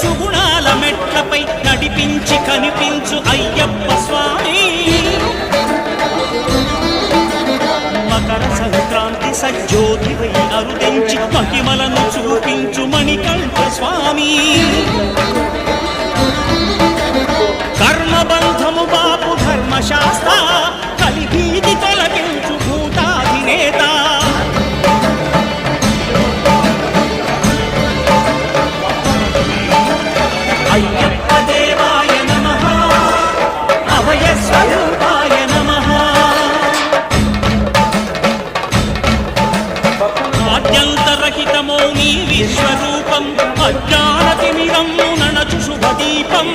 సుగుణాల మెట్లపై నడిపించి కనిపించు అయ్యప్ప స్వామి. మకర సంక్రాంతి సజ్జోతివై అరుదించి మహిమలను చూపించు మణికంఠ స్వామి. కర్మబంధము బాపు ధర్మశాస్త్ర కలిభీతి తొలగించు భూతాధినేత. అయ్యప్ప దేవాయ నమః, అభయ స్వరూపాయ నమః. ఆద్యంతరహితమో నీ విశ్వరూపం, అజ్ఞానతిమిరము నణచు శుభదీపం.